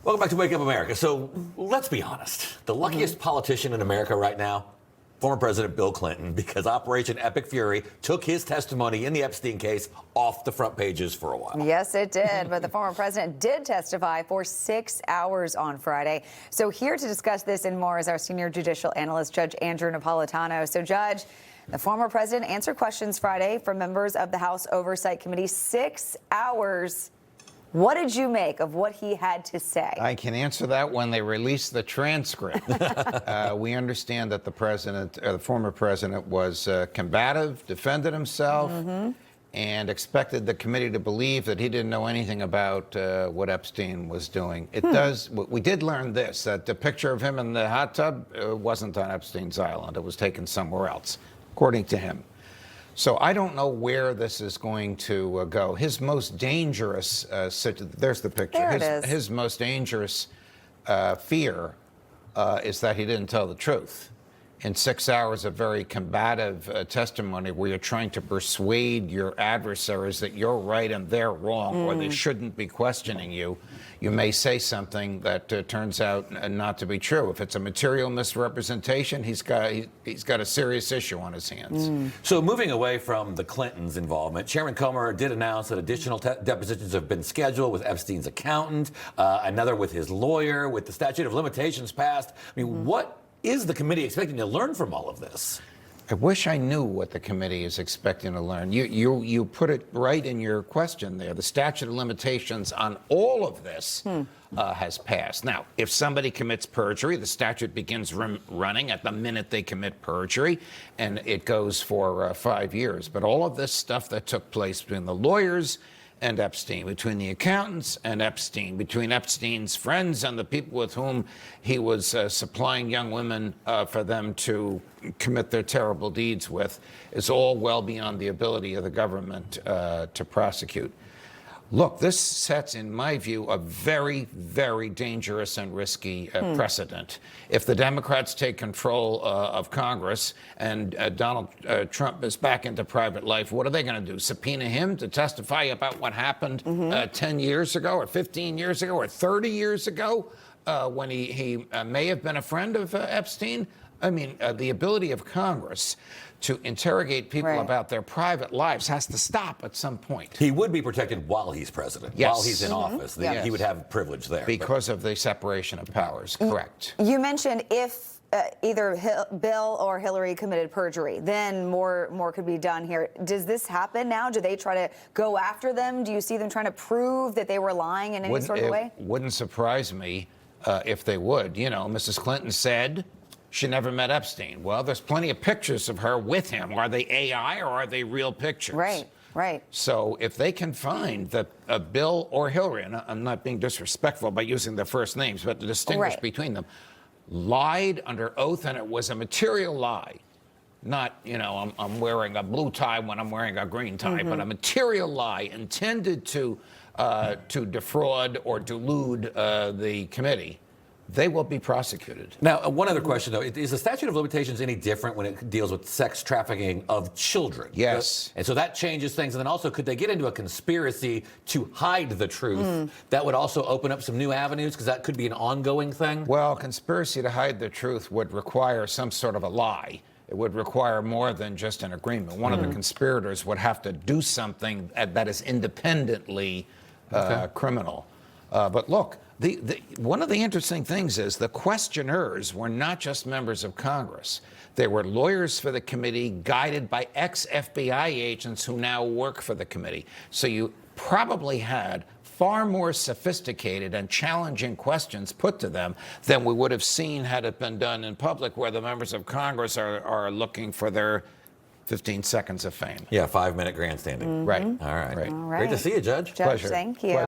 Welcome back to Wake Up America. So let's be honest. The luckiest politician in America right now, former President Bill Clinton, because Operation Epic Fury took his testimony in the Epstein case off the front pages for a while. Yes, it did. But the former president did testify for 6 hours on Friday. So here to discuss this and more is our senior judicial analyst, Judge Andrew Napolitano. So, Judge, the former president answered questions Friday from members of the House Oversight Committee. 6 hours. What did you make of what he had to say? I can answer that when they release the transcript. We understand that the president, or the former president, was combative, defended himself, and expected the committee to believe that he didn't know anything about what Epstein was doing. It does. We did learn this, that the picture of him in the hot tub wasn't on Epstein's island. It was taken somewhere else, according to him. So I don't know where this is going to go. His most dangerous, there's the picture. There it is. His most dangerous fear is that he didn't tell the truth. In 6 hours of very combative testimony where you're trying to persuade your adversaries that you're right and they're wrong, or they shouldn't be questioning you, you may say something that turns out not to be true. If it's a material misrepresentation, he's got a serious issue on his hands. So moving away from the Clintons' involvement, Chairman Comer did announce that additional depositions have been scheduled with Epstein's accountant, another with his lawyer, with the statute of limitations passed. I mean, what is the committee expecting to learn from all of this? I wish I knew what the committee is expecting to learn. You put it right in your question there. The statute of limitations on all of this has passed. Now, if somebody commits perjury, the statute begins running at the minute they commit perjury, and it goes for 5 years. But all of this stuff that took place between the lawyers and Epstein, between the accountants and Epstein, between Epstein's friends and the people with whom he was supplying young women for them to commit their terrible deeds with, is all well beyond the ability of the government to prosecute. Look, this sets, in my view, a very, very dangerous and risky precedent. If the Democrats take control of Congress and Donald Trump is back into private life, what are they going to do? Subpoena him to testify about what happened 10 years ago or 15 years ago or 30 years ago when he may have been a friend of Epstein? I mean, the ability of Congress to interrogate people about their private lives has to stop at some point. He would be protected while he's president, while he's in office. He would have privilege there. Because of the separation of powers, correct. You mentioned if either Bill or Hillary committed perjury, then more could be done here. Does this happen now? Do they try to go after them? Do you see them trying to prove that they were lying in any sort of way? It wouldn't surprise me if they would. You know, Mrs. Clinton said she never met Epstein. Well, there's plenty of pictures of her with him. Are they AI or are they real pictures? Right. So if they can find that Bill or Hillary, and I'm not being disrespectful by using their first names, but to distinguish between them, lied under oath, and it was a material lie. Not, you know, I'm wearing a blue tie when I'm wearing a green tie, but a material lie intended to defraud or delude the committee. They will be prosecuted. Now, one other question, though. Is the statute of limitations any different when it deals with sex trafficking of children? Yes. And so that changes things. And then also, could they get into a conspiracy to hide the truth? That would also open up some new avenues, because that could be an ongoing thing? Well, conspiracy to hide the truth would require some sort of a lie. It would require more than just an agreement. One of the conspirators would have to do something that is independently criminal. But look, one of the interesting things is the questioners were not just members of Congress. They were lawyers for the committee, guided by ex-FBI agents who now work for the committee. So you probably had far more sophisticated and challenging questions put to them than we would have seen had it been done in public, where the members of Congress are looking for their 15 seconds of fame. Yeah, 5-minute grandstanding. Right. All right. All right. Great to see you, Judge. Judge, Pleasure. thank you.